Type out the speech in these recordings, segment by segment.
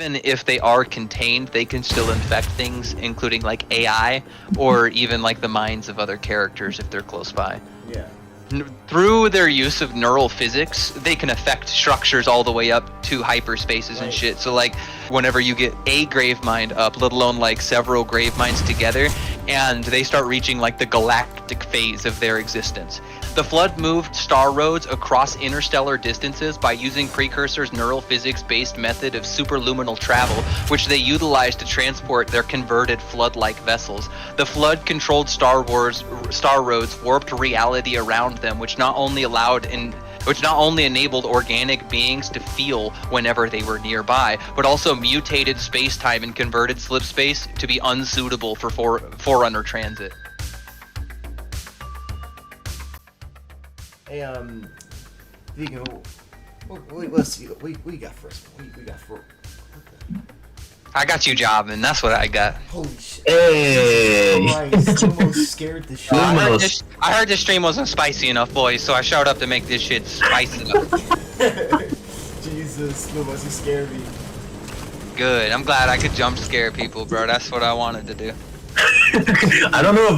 even if they are contained, they can still infect things, including like AI or even like the minds of other characters if they're close by. Yeah. Through their use of neural physics, they can affect structures all the way up to hyperspaces and shit. So like whenever you get a gravemind up, let alone like several graveminds together, and they start reaching like the galactic phase of their existence. The Flood moved star roads across interstellar distances by using Precursor's neural physics-based method of superluminal travel, which they utilized to transport their converted Flood-like vessels. The Flood controlled star roads warped reality around them, which not only enabled organic beings to feel whenever they were nearby, but also mutated space-time and converted slipspace to be unsuitable for Forerunner transit. Hey, Vegan, let's see. We got first. We got first. I got you jobbing. That's what I got. Holy shit! Hey! Christ, almost scared the shit. I heard this stream wasn't spicy enough, boys, so I showed up to make this shit spicy enough. Jesus, Lumos, you scared me. Good. I'm glad I could jump scare people, bro. That's what I wanted to do. I don't know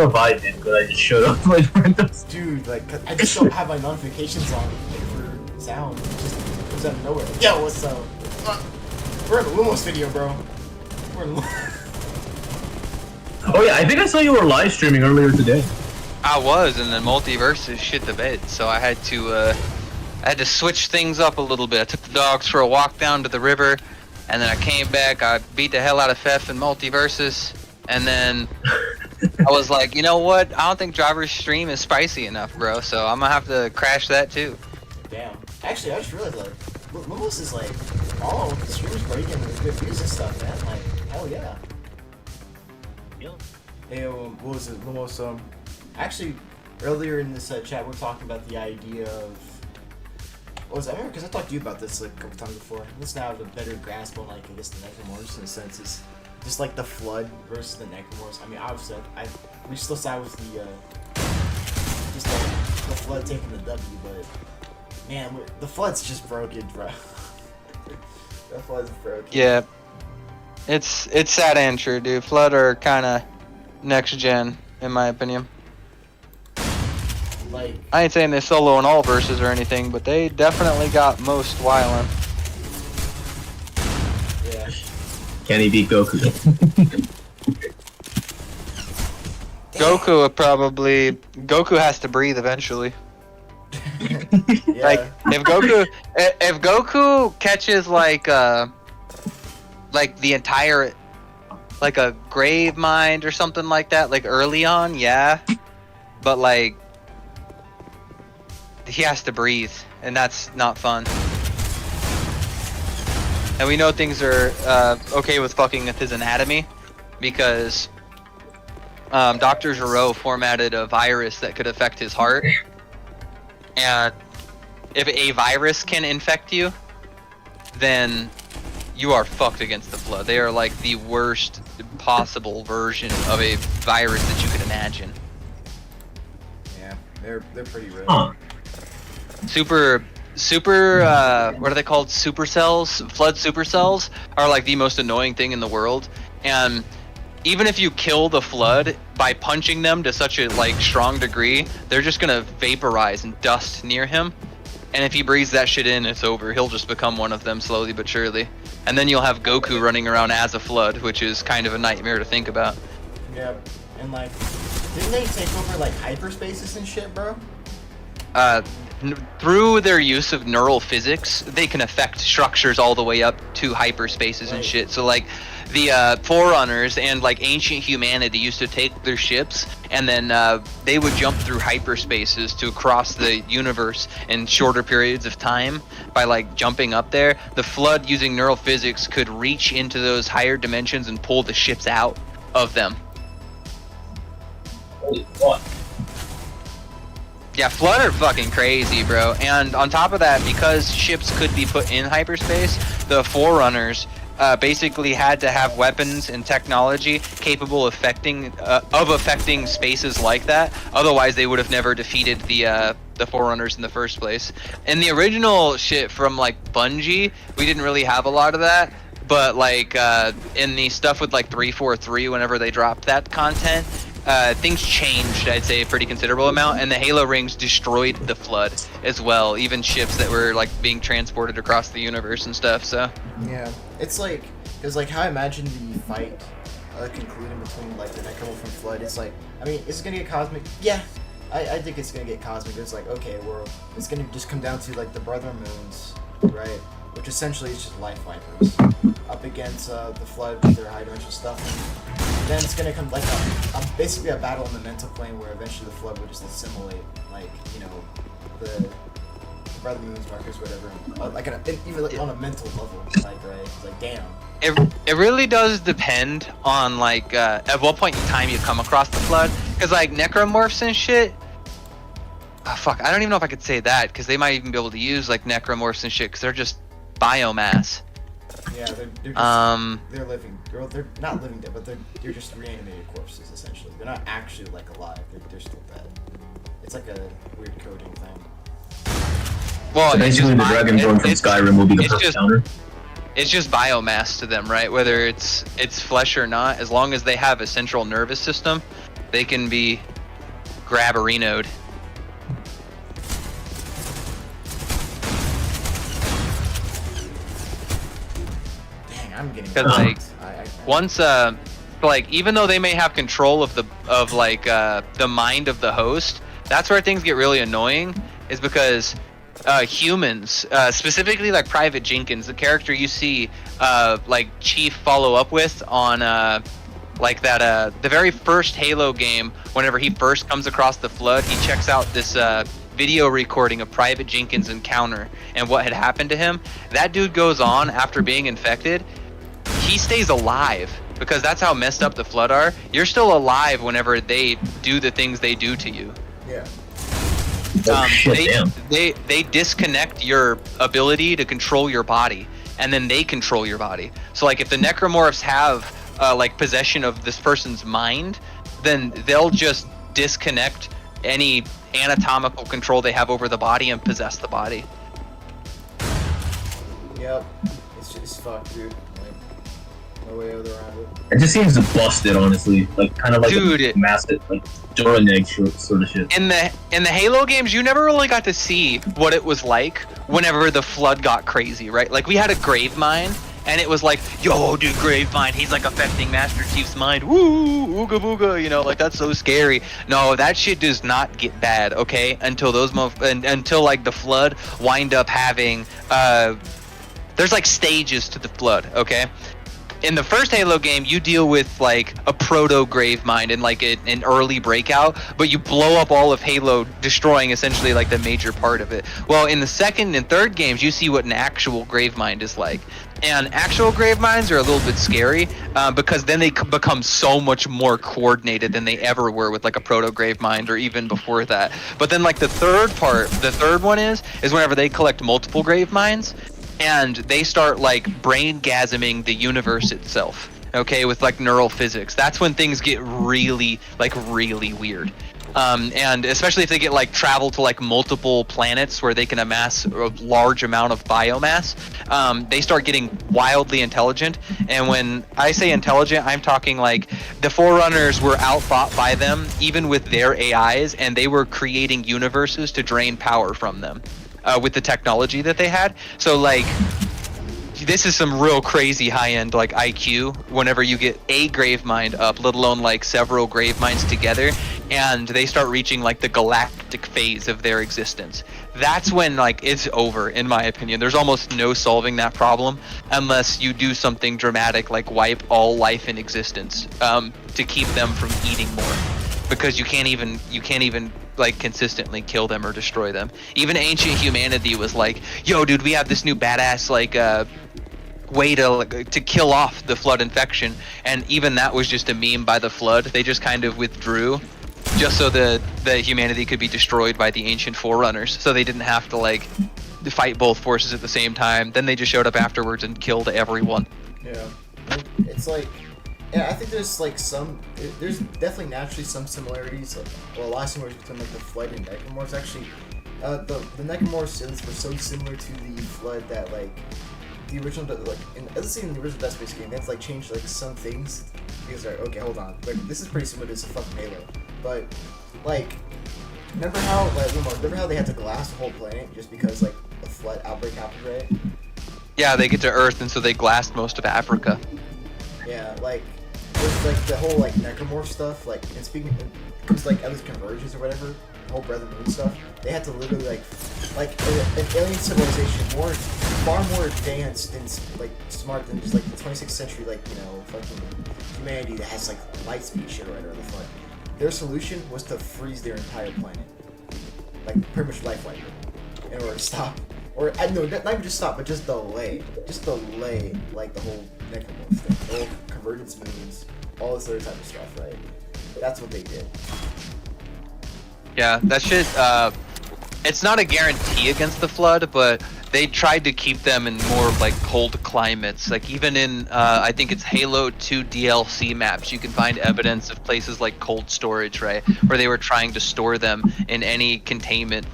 if I did, but I just showed up like randoms. Dude, like I just don't have my notifications on for sound. It just comes out of nowhere. Yo, what's up? We're in the Lumos video, bro. We're in Oh yeah, I think I saw you were live streaming earlier today. I was, and then Multiverses shit the bed, so I had to switch things up a little bit. I took the dogs for a walk down to the river, and then I came back. I beat the hell out of Fef and Multiverses. And then I was like, you know what? I don't think Driver's stream is spicy enough, bro. So I'm gonna have to crash that too. Damn. Actually, I just realized like Lumos is like all the streamers breaking good views and stuff, man. Like hell yeah. Yep. Hey, what was it, Lumos? Actually, earlier in this chat, we're talking about the idea of. What was that? I remember because I talked to you about this like a couple times before. Let's now have a better grasp on like I guess the Necromorphs in a sense is. Just like the Flood versus the Necromorphs. I mean, obviously, we still side with the just the Flood taking the W, but man, the Flood's just broken, bro. The Flood's broken. Yeah, it's sad and true, dude. Flood are kind of next gen, in my opinion. Like, I ain't saying they solo in all verses or anything, but they definitely got most violent. yeah. Can he beat Goku? Goku would probably. Goku has to breathe eventually. Yeah. Like if Goku catches like the entire like a gravemind or something like that, like early on, yeah. But like he has to breathe, and that's not fun. And we know things are okay with fucking with his anatomy because Dr. Giro formatted a virus that could affect his heart. And if a virus can infect you, then you are fucked against the Flood. They are like the worst possible version of a virus that you could imagine. Yeah, they're pretty real. Huh. Super, what are they called? Supercells? Flood supercells are like the most annoying thing in the world. And even if you kill the Flood by punching them to such a like strong degree, they're just gonna vaporize and dust near him. And if he breathes that shit in, it's over. He'll just become one of them slowly but surely. And then you'll have Goku running around as a Flood, which is kind of a nightmare to think about. Yeah, and like, didn't they take over like hyperspaces and shit, bro? Through their use of neural physics, they can affect structures all the way up to hyperspaces and shit. So like the Forerunners and like ancient humanity used to take their ships and then they would jump through hyperspaces to cross the universe in shorter periods of time by like jumping up there. The Flood, using neural physics, could reach into those higher dimensions and pull the ships out of them. Holy fuck. Yeah, Flood are fucking crazy, bro. And on top of that, because ships could be put in hyperspace, the Forerunners basically had to have weapons and technology capable of affecting spaces like that. Otherwise, they would have never defeated the Forerunners in the first place. In the original shit from like Bungie, we didn't really have a lot of that. But like in the stuff with like 343, whenever they dropped that content, things changed, I'd say, a pretty considerable amount, and the Halo rings destroyed the Flood as well, even ships that were like being transported across the universe and stuff. So yeah, it's like, because like how I imagine the fight concluding between like the Necromorph and Flood, it's like, I mean, is it gonna get cosmic? Yeah, I think it's gonna get cosmic. It's like, okay, well, it's gonna just come down to like the brother moons, right? Which essentially is just life wipers up against the Flood with their high dimensional stuff. And then it's gonna come like basically a battle in the mental plane where eventually the Flood will just assimilate, like, you know, the brother moons, markers, whatever, like even like on a mental level, like, right? It's like, damn. it really does depend on like at what point in time you come across the Flood, because like necromorphs and shit. Oh, fuck, I don't even know if I could say that, because they might even be able to use like necromorphs and shit, because they're just biomass. Yeah, they're just, they're living. They're not living dead, but they're just reanimated corpses essentially. They're not actually like alive. They're still dead. It's like a weird coding thing. Well, so basically, the Dragonborn from Skyrim will be the first counter. It's just biomass to them, right? Whether it's flesh or not, as long as they have a central nervous system, they can be grabberinoed. Dang, I'm getting. Because like once like even though they may have control of the mind of the host, that's where things get really annoying. Is because humans, specifically like Private Jenkins, the character you see like Chief follow up with on like that the very first Halo game, whenever he first comes across the Flood, he checks out this video recording of Private Jenkins' encounter and what had happened to him. That dude goes on after being infected, he stays alive because that's how messed up the Flood are. You're still alive whenever they do the things they do to you. Yeah. They disconnect your ability to control your body, and then they control your body. So like if the necromorphs have like possession of this person's mind, then they'll just disconnect any anatomical control they have over the body and possess the body. Yep. It's just fucked, dude. Like, no way around it. It just seems busted, honestly. Like kind of like Dude, massive, like Doraneg sort of shit. In the Halo games, you never really got to see what it was like whenever the Flood got crazy, right? Like we had a gravemind, and it was like, yo, dude, gravemind, he's like affecting Master Chief's mind. Woo, ooga booga, you know, like that's so scary. No, that shit does not get bad, okay? Until until like the Flood wind up having there's like stages to the Flood, okay? In the first Halo game, you deal with like a proto gravemind and like an early breakout, but you blow up all of Halo, destroying essentially like the major part of it. Well, in the second and third games, you see what an actual gravemind is like. And actual graveminds are a little bit scary because then they become so much more coordinated than they ever were with like a proto gravemind or even before that. But then like the third one is whenever they collect multiple gravemind, and they start like brain-gasming the universe itself, okay, with like neural physics. That's when things get really weird. And especially if they get like travel to like multiple planets where they can amass a large amount of biomass, they start getting wildly intelligent. And when I say intelligent, I'm talking like the Forerunners were outthought by them, even with their AIs, and they were creating universes to drain power from them. With the technology that they had. So like this is some real crazy high-end like IQ whenever you get a gravemind up, let alone like several graveminds together, and they start reaching like the galactic phase of their existence. That's when like it's over, in my opinion. There's almost no solving that problem unless you do something dramatic like wipe all life in existence to keep them from eating more, because you can't even like consistently kill them or destroy them. Even ancient humanity was like, yo dude, we have this new badass like way to kill off the Flood infection, and even that was just a meme by the Flood. They just kind of withdrew just so the humanity could be destroyed by the ancient Forerunners, so they didn't have to like fight both forces at the same time. Then they just showed up afterwards and killed everyone. Yeah, it's like, yeah, I think there's like there's definitely naturally some similarities, like, well, a lot of similarities between like the Flood and Necromorphs. Actually, the Necromorphs were so similar to the Flood that like the original, like, let's say in the original Dead Space game, they had to, like, change, like, some things. Because, like, okay, hold on. Like, this is pretty similar to fucking Halo. But, like, remember how they had to glass the whole planet just because, like, a flood outbreak happened, right? Yeah, they get to Earth, and so they glassed most of Africa. Yeah, like, there's, like, the whole, like, necromorph stuff, like, and speaking, because, like, at least convergence or whatever, the whole Breath of the Moon stuff, they had to literally, like an alien civilization far more advanced and, like, smart than just, like, the 26th century, like, you know, fucking humanity that has, like, light speed shit or whatever the fuck. Their solution was to freeze their entire planet. Like, pretty much life wipe it, in order to stop. Or, no, not even just stop, but just delay. Just delay, like, the whole necromorph thing. The whole convergence moons, all this other type of stuff, right? That's what they did. Yeah, that shit, it's not a guarantee against the flood, but they tried to keep them in more, like, cold climates. Like, even in, I think it's Halo 2 DLC maps, you can find evidence of places like cold storage, right? Where they were trying to store them in any containment,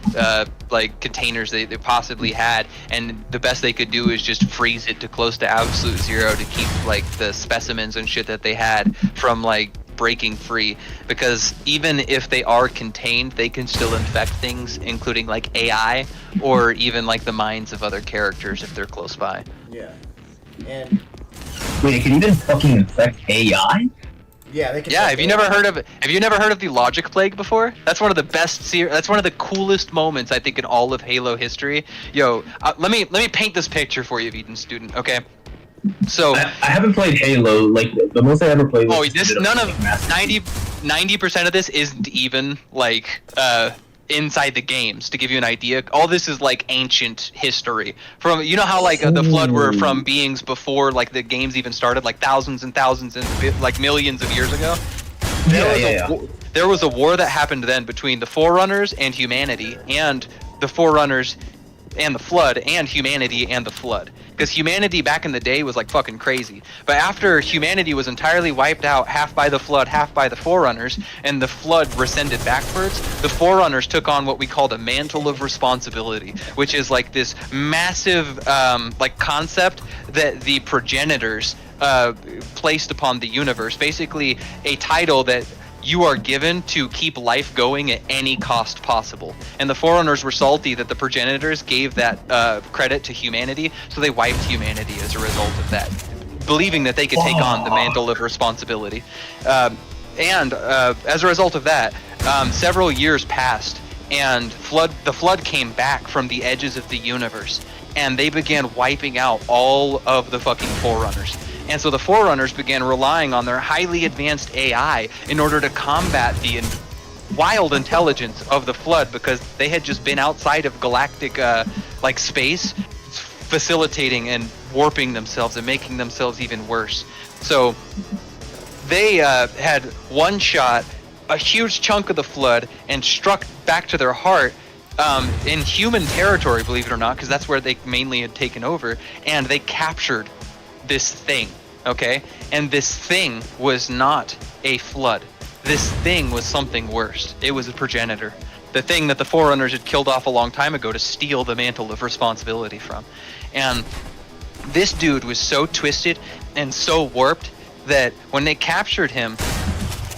like, containers they possibly had. And the best they could do is just freeze it to close to absolute zero to keep, like, the specimens and shit that they had from, like, breaking free, because even if they are contained, they can still infect things, including like AI or even like the minds of other characters if they're close by. Yeah. And Wait, it can even fucking infect AI? yeah, they can. Yeah, have you never heard of the Logic Plague before? That's one of the best that's one of the coolest moments I think in all of Halo history. Yo, let me paint this picture for you, Eden student, okay? So I haven't played Halo. Like the most I ever played was. oh, this none of 90% of this isn't even like inside the games. To give you an idea, all this is like ancient history. From you know how like the flood were from beings before like the games even started, like thousands and thousands and like millions of years ago. There was a war that happened then between the Forerunners and humanity, and the Forerunners and the Flood, and humanity and the Flood. Because humanity back in the day was like fucking crazy. But after humanity was entirely wiped out, half by the Flood, half by the Forerunners, and the Flood rescended backwards, the Forerunners took on what we call the mantle of responsibility, which is like this massive like concept that the progenitors placed upon the universe. Basically a title that you are given to keep life going at any cost possible. And the Forerunners were salty that the progenitors gave that credit to humanity, so they wiped humanity as a result of that, believing that they could take on the mantle of responsibility. And as a result of that, several years passed, and the Flood came back from the edges of the universe, and they began wiping out all of the fucking Forerunners. And so the Forerunners began relying on their highly advanced AI in order to combat the wild intelligence of the Flood, because they had just been outside of galactic like space, facilitating and warping themselves and making themselves even worse. So they had one shot a huge chunk of the Flood and struck back to their heart in human territory, believe it or not, because that's where they mainly had taken over, and they captured this thing, okay? And this thing was not a Flood. This thing was something worse. It was a progenitor. The thing that the Forerunners had killed off a long time ago to steal the mantle of responsibility from. And this dude was so twisted and so warped that when they captured him,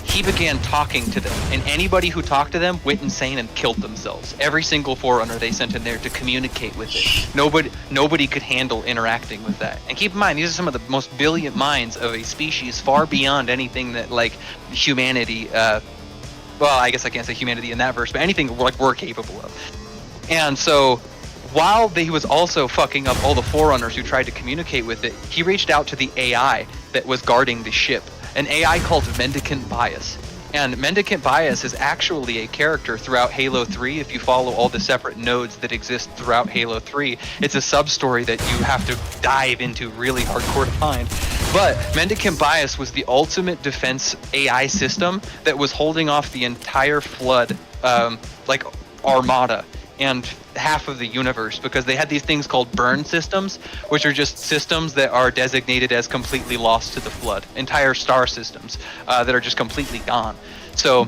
he began talking to them, and anybody who talked to them went insane and killed themselves. Every single Forerunner they sent in there to communicate with it. Nobody could handle interacting with that. And keep in mind, these are some of the most brilliant minds of a species, far beyond anything that like humanity. Well, I guess I can't say humanity in that verse, but anything like we're capable of. And so, while he was also fucking up all the Forerunners who tried to communicate with it, he reached out to the AI that was guarding the ship. An AI called Mendicant Bias. And Mendicant Bias is actually a character throughout Halo 3. If you follow all the separate nodes that exist throughout Halo 3, it's a sub-story that you have to dive into really hardcore to find. But Mendicant Bias was the ultimate defense AI system that was holding off the entire Flood, like armada, and half of the universe, because they had these things called burn systems, which are just systems that are designated as completely lost to the Flood. Entire star systems that are just completely gone. So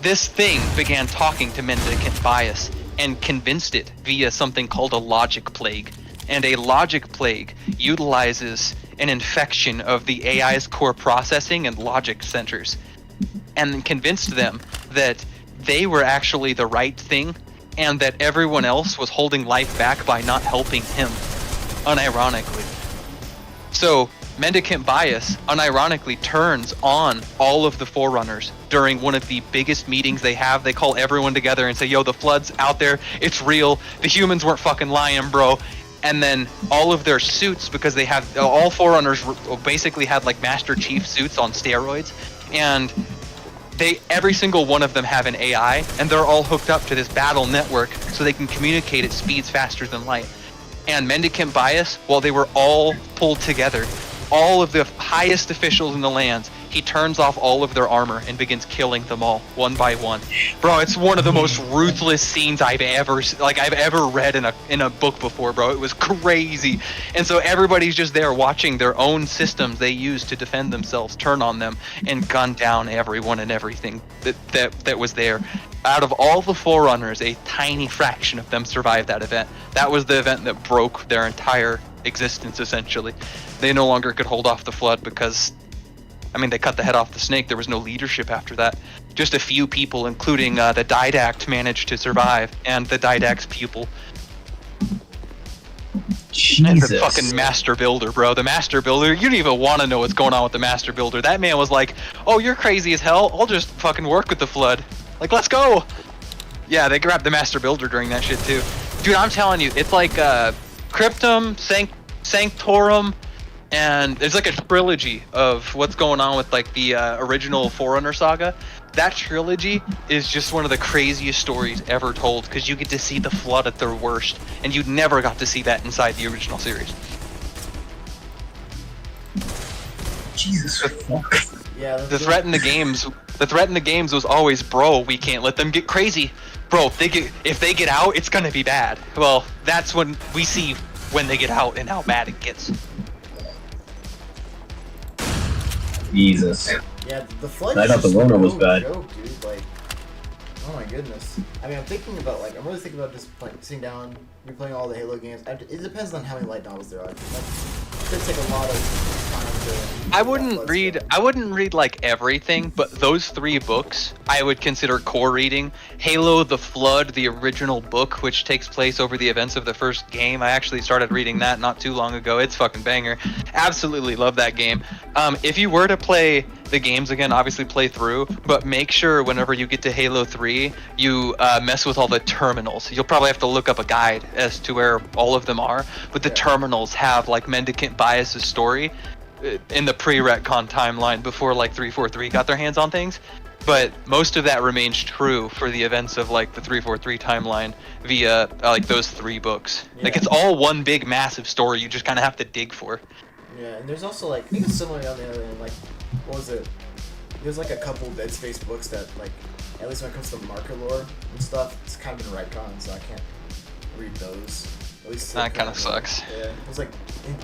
this thing began talking to Mendicant Bias and convinced it via something called a logic plague. and a logic plague utilizes an infection of the AI's core processing and logic centers, and convinced them that they were actually the right thing, and that everyone else was holding life back by not helping him, unironically. So mendicant bias unironically turns on all of the Forerunners during one of the biggest meetings they have. They call everyone together and say, yo, the flood's out there, it's real, the humans weren't fucking lying, bro. And then all of their suits, because they have, all Forerunners basically had like Master Chief suits on steroids, and every single one of them have an AI, and they're all hooked up to this battle network so they can communicate at speeds faster than light. And mendicant bias, while they were all pulled together, all of the highest officials in the lands, he turns off all of their armor and begins killing them all one by one. Bro, it's one of the most ruthless scenes I've ever read in a book before, bro. It was crazy. And so everybody's just there watching their own systems they use to defend themselves turn on them and gun down everyone and everything that was there. Out of all the Forerunners, a tiny fraction of them survived that event. That was the event that broke their entire existence, essentially. They no longer could hold off the flood because, I mean, they cut the head off the snake. There was no leadership after that. Just a few people, including the Didact, managed to survive, and the Didact's pupil. Jesus. And the fucking Master Builder, bro. The Master Builder, you don't even want to know what's going on with the Master Builder. That man was like, oh, you're crazy as hell. I'll just fucking work with the flood. Like, let's go. Yeah, they grabbed the Master Builder during that shit, too. Dude, I'm telling you, it's like Cryptum, Sanctorum, and there's like a trilogy of what's going on with like the original Forerunner saga. That trilogy is just one of the craziest stories ever told, because you get to see the flood at their worst, and you never got to see that inside the original series. Jesus fuck. Yeah. The threat in the games was always, bro, we can't let them get crazy. Bro, if they get out, it's gonna be bad. Well, that's when we see when they get out and how bad it gets. Jesus. Yeah, the flood. I thought the Rona was bad. Joke, dude. Like, oh my goodness. I mean, I'm really thinking about just sitting down, replaying all the Halo games. It depends on how many light novels there are. Like, it could take a lot of time to. I wouldn't read like everything, but those 3 books I would consider core reading. Halo: The Flood, the original book, which takes place over the events of the first game. I actually started reading that not too long ago. It's fucking banger. Absolutely love that game. If you were to play the games again, obviously play through, but make sure whenever you get to Halo 3, you mess with all the terminals. You'll probably have to look up a guide as to where all of them are, but the terminals have like Mendicant Bias's story in the pre-retcon timeline before like 343 got their hands on things. But most of that remains true for the events of like the 343 timeline via like those 3 books. Yeah. Like it's all one big massive story you just kind of have to dig for. Yeah, and there's also like, I think it's similar on the other end, like, what was it? There's like a couple Dead Space books that like, at least when it comes to marker lore and stuff, it's kind of been retcon, so I can't read those. At least that kind of sucks. Yeah, it was like,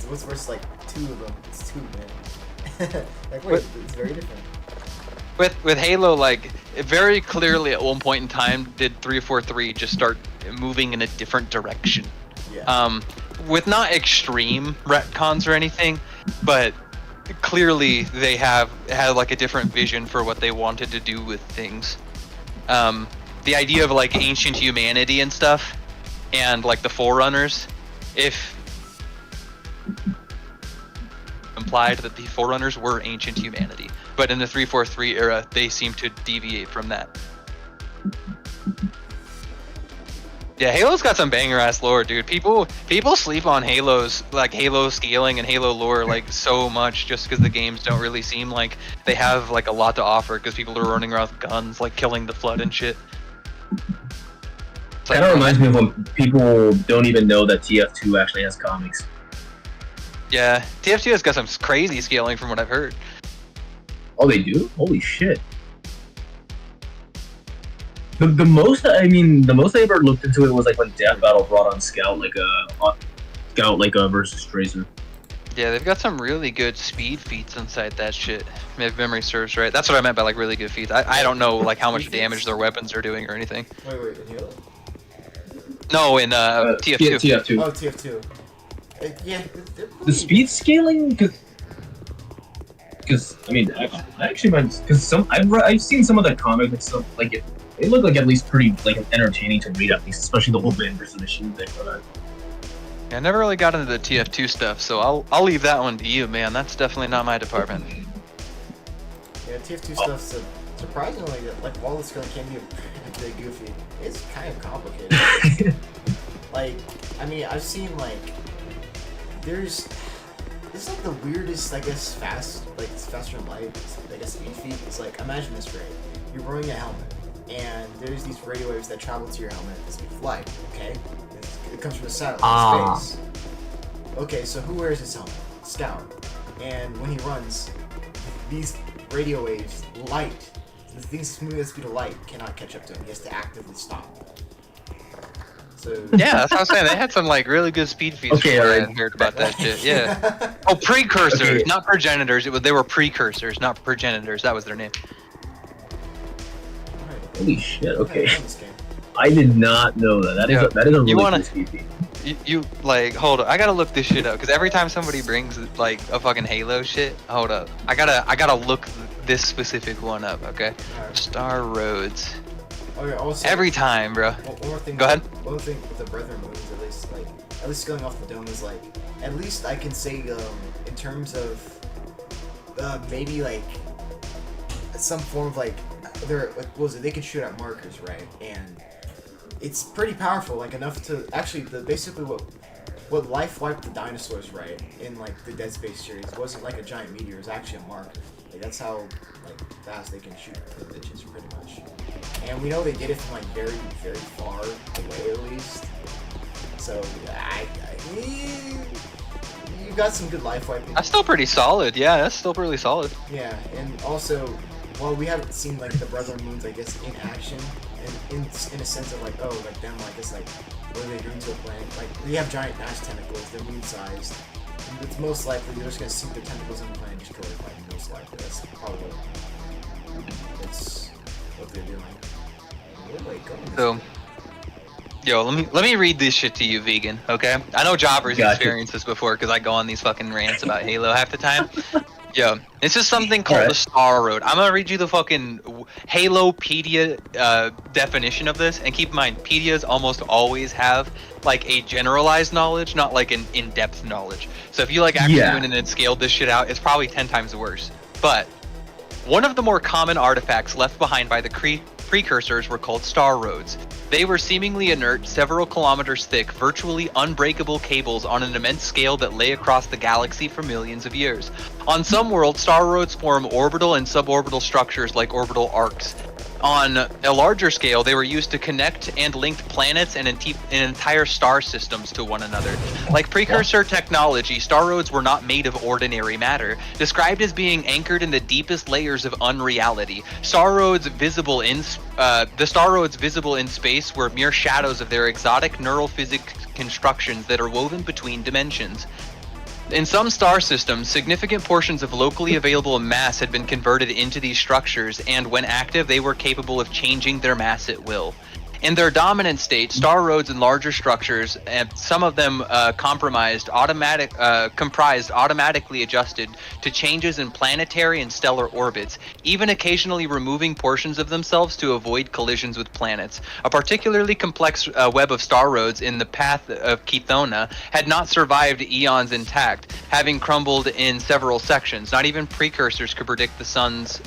what's versus like 2 of them? It's 2, man. Like, wait, it's very different. With Halo, like, very clearly at one point in time did 343 just start moving in a different direction. Yeah. With not extreme retcons or anything, but clearly they had like a different vision for what they wanted to do with things. The idea of like ancient humanity and stuff, and like the Forerunners, if implied that the Forerunners were ancient humanity, but in the 343 era they seem to deviate from that. Yeah, Halo's got some banger ass lore, dude. People sleep on Halo's, like Halo scaling and Halo lore like so much just because the games don't really seem like they have like a lot to offer, because people are running around with guns like killing the flood and shit. Kind of reminds me of when people don't even know that TF2 actually has comics. Yeah, TF2 has got some crazy scaling from what I've heard. Oh, they do? Holy shit. The most I ever looked into it was like when Death Battle brought on Scout versus Tracer. Yeah, they've got some really good speed feats inside that shit. If memory serves right. That's what I meant by like really good feats. I don't know like how much damage their weapons are doing or anything. Wait, in Halo? No, in TF2. TF2. Oh, TF2. Yeah. The speed scaling, because I mean, I actually might, because I've seen some of the comics and stuff, like it looked like at least pretty like entertaining to read, at least, especially the whole man versus machine thing. But Yeah, I never really got into the TF2 stuff, so I'll leave that one to you, man. That's definitely not my department. Yeah, TF2 stuff's surprisingly, like, while this gun can be a bit goofy, it's kind of complicated. Like, I mean, I've seen, like, it's like the weirdest, I guess, it's faster than light, I guess, speed feed. It's like, imagine this, right? You're wearing a helmet, and there's these radio waves that travel to your helmet at the speed of light, okay? It comes from a satellite in space. Okay, so who wears his helmet? Scout. And when he runs, these radio waves, light, the things moving at the speed of light cannot catch up to him. He has to actively stop. So Yeah, that's what I'm saying. They had some like really good speed feeds. Okay, before alright. I heard about that shit. Yeah. Oh, precursors, Okay. not progenitors. They were precursors, not progenitors. That was their name. holy shit! Okay, I this game. I did not know that. That is Yeah. a really You wanna- cool speed feed. You like hold up. I gotta look this shit up because every time somebody brings like a fucking Halo shit, hold up. I gotta look this specific one up. Okay. Alright. Star Roads. Okay, also, Every time, bro. one more thing. Go ahead. One more thing with the Brethren movies, at least going off the dome is like, at least I can say, in terms of, maybe like, some form of like, what was it? They can shoot at markers, right? And it's pretty powerful, like enough to actually basically what life wiped the dinosaurs, right? In like the Dead Space series wasn't like a giant meteor; it was actually a marker. Like that's how like fast they can shoot the bitches, pretty much. And we know they did it from like very, very far away, at least. So you got some good life wiping. That's still pretty solid. Yeah, that's still really solid. Yeah, and also, while we haven't seen like the Brethren moons, I guess, in action, and in a sense of like, oh, like them, like it's like, what are they doing to a planet? Like they have giant ash tentacles, they're moon-sized. And it's most likely they're just gonna sink their tentacles in the planet and just kill everybody. Most likely, that's probably what they're doing. Where do I go? So, yo, let me read this shit to you, vegan. Okay? I know Jobber's Gotcha. experienced this before because I go on these fucking rants about Halo half the time. Yo, this is something called Alright. the Star Road. I'm gonna read you the fucking Halopedia definition of this, and keep in mind, pedias almost always have like a generalized knowledge, not like an in-depth knowledge. So if you like actually Yeah. went in and scaled this shit out, it's probably 10 times worse. But one of the more common artifacts left behind by the precursors were called star roads. They were seemingly inert, several kilometers thick, virtually unbreakable cables on an immense scale that lay across the galaxy for millions of years. On some worlds, star roads form orbital and suborbital structures like orbital arcs. On a larger scale, they were used to connect and link planets and entire star systems to one another. Like precursor technology, star roads were not made of ordinary matter. Described as being anchored in the deepest layers of unreality, the star roads visible in space were mere shadows of their exotic neural physics constructions that are woven between dimensions. In some star systems, significant portions of locally available mass had been converted into these structures, and when active, they were capable of changing their mass at will. In their dominant state, star roads and larger structures, and some of them comprised automatically adjusted to changes in planetary and stellar orbits, even occasionally removing portions of themselves to avoid collisions with planets. A particularly complex web of star roads in the path of Chthona had not survived eons intact, having crumbled in several sections. Not even precursors could predict the sun's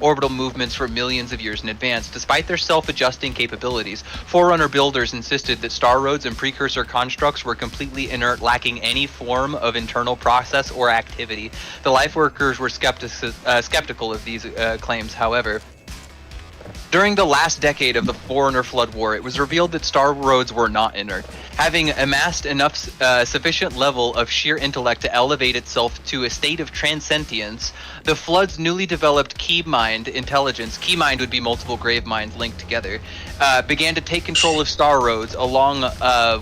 orbital movements for millions of years in advance. Despite their self-adjusting capabilities, Forerunner builders insisted that star roads and precursor constructs were completely inert, lacking any form of internal process or activity. The life workers were skeptical of these claims, however. During the last decade of the Forerunner Flood War, it was revealed that star roads were not inert. Having amassed enough sufficient level of sheer intellect to elevate itself to a state of transcendence, the Flood's newly developed keymind intelligence, keymind would be multiple grave minds linked together, began to take control of star roads along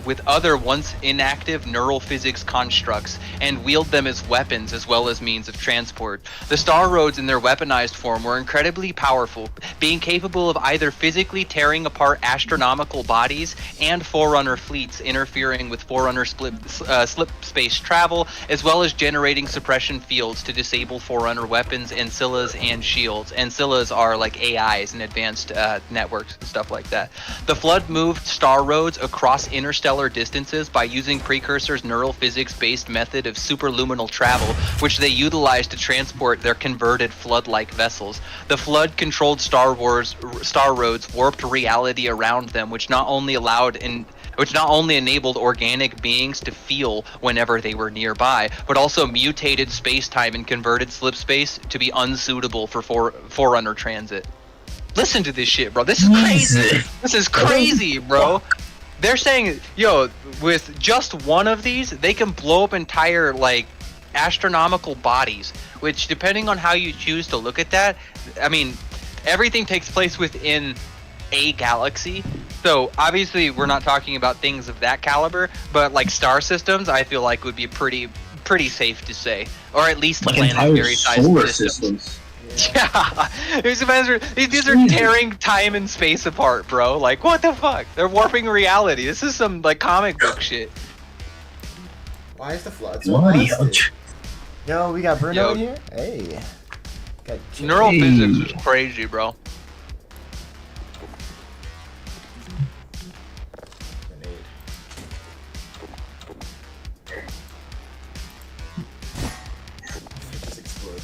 with other once inactive neural physics constructs and wield them as weapons as well as means of transport. The star roads in their weaponized form were incredibly powerful, being capable capable of either physically tearing apart astronomical bodies and Forerunner fleets, interfering with Forerunner slipspace travel, as well as generating suppression fields to disable Forerunner weapons, ancillas, and shields. Ancillas are like AIs and advanced networks and stuff like that. The Flood moved star roads across interstellar distances by using Precursor's neural physics-based method of superluminal travel, which they utilized to transport their converted Flood-like vessels. The Flood controlled star roads warped reality around them, which not only enabled organic beings to feel whenever they were nearby, but also mutated space-time and converted slipspace to be unsuitable for Forerunner transit. Listen to this shit, bro. This is crazy. This is crazy, bro. They're saying, yo, with just one of these, they can blow up entire, like, astronomical bodies, which, depending on how you choose to look at that, I mean, everything takes place within a galaxy. So, obviously, we're not talking about things of that caliber, but, like, star systems, I feel like would be pretty safe to say. Or at least like planetary-sized solar systems. Yeah, these are tearing time and space apart, bro. Like, what the fuck? They're warping reality. This is some like comic book shit. Why is the Flood so Bloody busted? Yo, we got Bruno Yo. in here. Hey. Got Neural physics is crazy, bro. Grenade. Just exploded.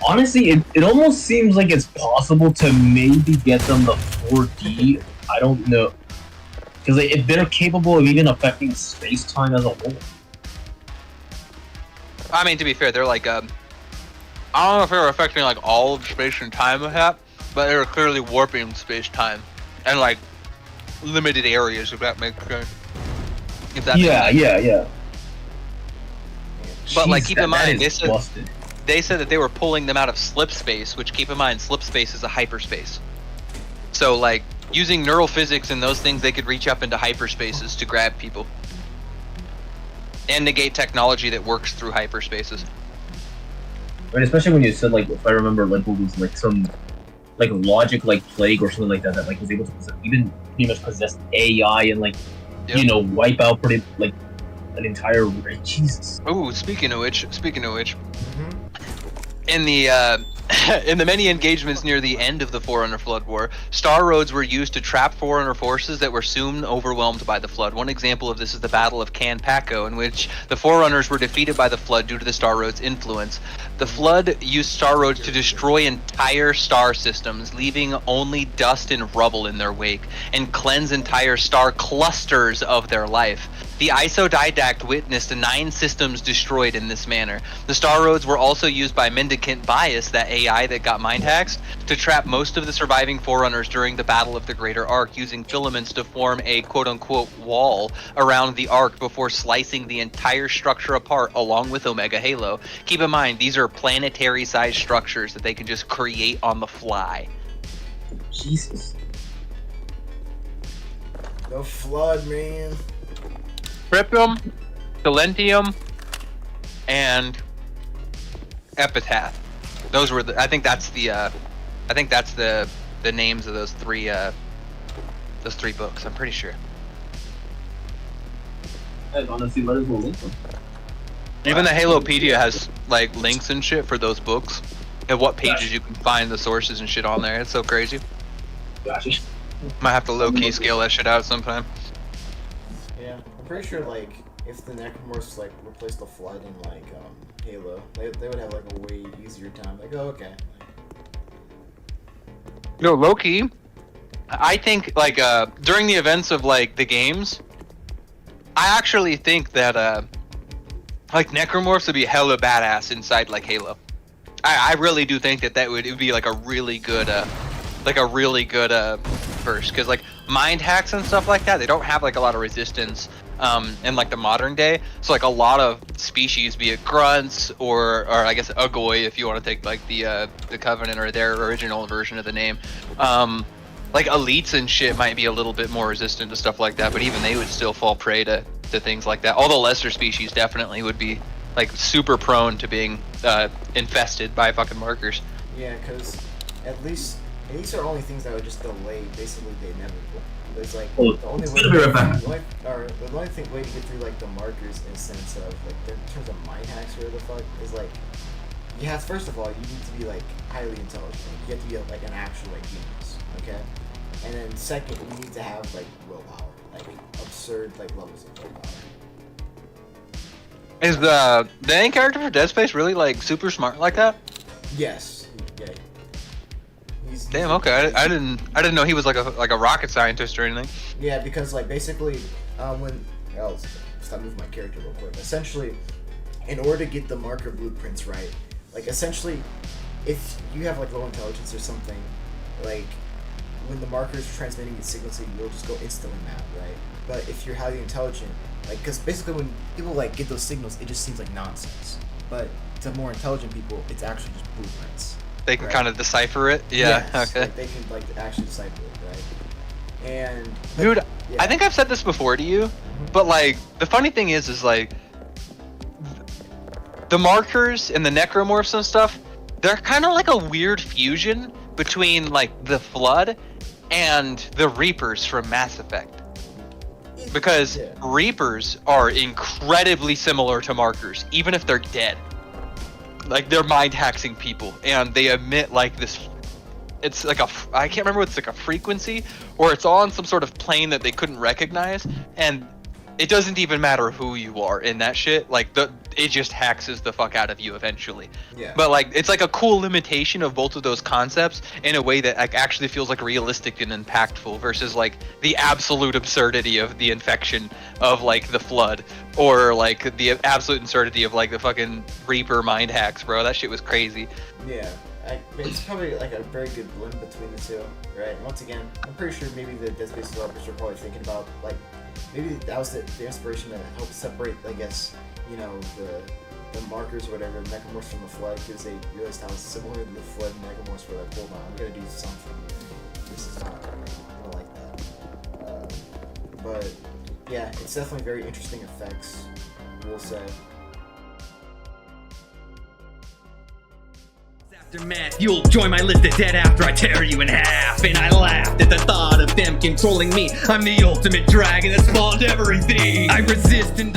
Honestly, it almost seems like it's possible to maybe get them the 4D. I don't know. Because if they're capable of even affecting space-time as a whole. I mean, to be fair, they're like, I don't know if they're affecting like all of space and time with that, but they're clearly warping space-time and like limited areas, if that makes sense. If that makes sense. Yeah. But, like, Jeez, keep in that mind, is busted. They said that they were pulling them out of slipspace, which, keep in mind, slipspace is a hyperspace. So, like, using neural physics and those things, they could reach up into hyperspaces to grab people. And negate technology that works through hyperspaces. I mean, especially when you said, like, if I remember, like, what was, like, some, like, logic, like, plague or something like that, that, like, was able to even pretty much possess AI and, like, Yep. you know, wipe out pretty, like, an entire race. Jesus. Ooh, speaking of which, Mm-hmm. in the in the many engagements near the end of the Forerunner Flood War, star roads were used to trap Forerunner forces that were soon overwhelmed by the Flood. One example of this is the Battle of Can Paco, in which the Forerunners were defeated by the Flood due to the star roads' influence. The Flood used star roads to destroy entire star systems, leaving only dust and rubble in their wake, and cleanse entire star clusters of their life. The Isodidact witnessed 9 systems destroyed in this manner. The star roads were also used by Mendicant Bias, that AI that got mind hacks, to trap most of the surviving Forerunners during the Battle of the Greater Arc, using filaments to form a quote-unquote wall around the Arc before slicing the entire structure apart along with Omega Halo. Keep in mind, these are planetary-sized structures that they can just create on the fly. Jesus. The Flood, man. Cryptum, silentium, and epitaph. Those were the. I think that's the names of those three books. I'm pretty sure. I'd honestly let us link them. Even the Halopedia has like links and shit for those books, and what pages you can find the sources and shit on there. It's so crazy. Gotcha. Might have to low key scale that shit out sometime. Yeah, I'm pretty sure like if the Necromorphs like replaced the Flood in like Halo, they would have like a way easier time. Like, oh, okay. Yo, low key, I think like during the events of like the games, I actually think that like Necromorphs would be hella badass inside like Halo. I really do think that it would be like a really good verse, because like mind hacks and stuff like that, they don't have like a lot of resistance in like the modern day. So like a lot of species, be it grunts or I guess Ugoi, if you want to take like the Covenant or their original version of the name, like elites and shit might be a little bit more resistant to stuff like that, but even they would still fall prey to things like that. All the lesser species definitely would be like super prone to being infested by fucking markers. Yeah, because at least these are only things that would just delay basically the inevitable. There's like Oh, the only it's way gonna be right back. the only thing way to get through like the markers in the sense of like in terms of mind hacks or the fuck is like you have first of all you need to be like highly intelligent. You have to be like an actual like genius, okay? And then second, you need to have like willpower, like absurd like levels of willpower. Is the main character for Dead Space really like super smart like that? Yes. Yeah. Damn. Okay. I didn't know he was like a rocket scientist or anything. Yeah, because like basically, when I'll stop moving my character real quick. Essentially, in order to get the marker blueprints right, like essentially, if you have like low intelligence or something, like when the marker is transmitting its signal to you, you'll just go instantly mad, right? But if you're highly intelligent, like because basically when people like get those signals, it just seems like nonsense. But to more intelligent people, it's actually just blueprints. They can Right. kind of decipher it. Yeah. Yes, Okay. like, they can like actually decipher it, right? And Dude, yeah. I think I've said this before to you, but like the funny thing is like the markers and the necromorphs and stuff, they're kind of like a weird fusion between like the Flood and the Reapers from Mass Effect. Because Yeah. Reapers are incredibly similar to markers, even if they're dead. Like they're mind hacking people, and they emit like this. It's like I can't remember. It's like a frequency, or it's on some sort of plane that they couldn't recognize, and it doesn't even matter who you are in that shit. Like it just haxes the fuck out of you eventually. Yeah. But like it's like a cool limitation of both of those concepts in a way that like actually feels like realistic and impactful versus like the absolute absurdity of the infection of like the Flood or like the absolute absurdity of like the fucking Reaper mind hacks, bro. That shit was crazy. Yeah, it's probably like a very good blend between the two, right? Once again, I'm pretty sure maybe the Dead Space developers were probably thinking about like maybe that was the inspiration that helped separate, I guess, you know, the markers or whatever, the necromorphs from the Flood, because they realized how similar the Flood and necromorphs were. Like, hold on, I'm gonna do something. This is not, I don't like that. But yeah, it's definitely very interesting effects, we'll say. Aftermath, you'll join my list of dead after I tear you in half. And I laughed at the thought of them controlling me. I'm the ultimate dragon that spawned everything. I resist and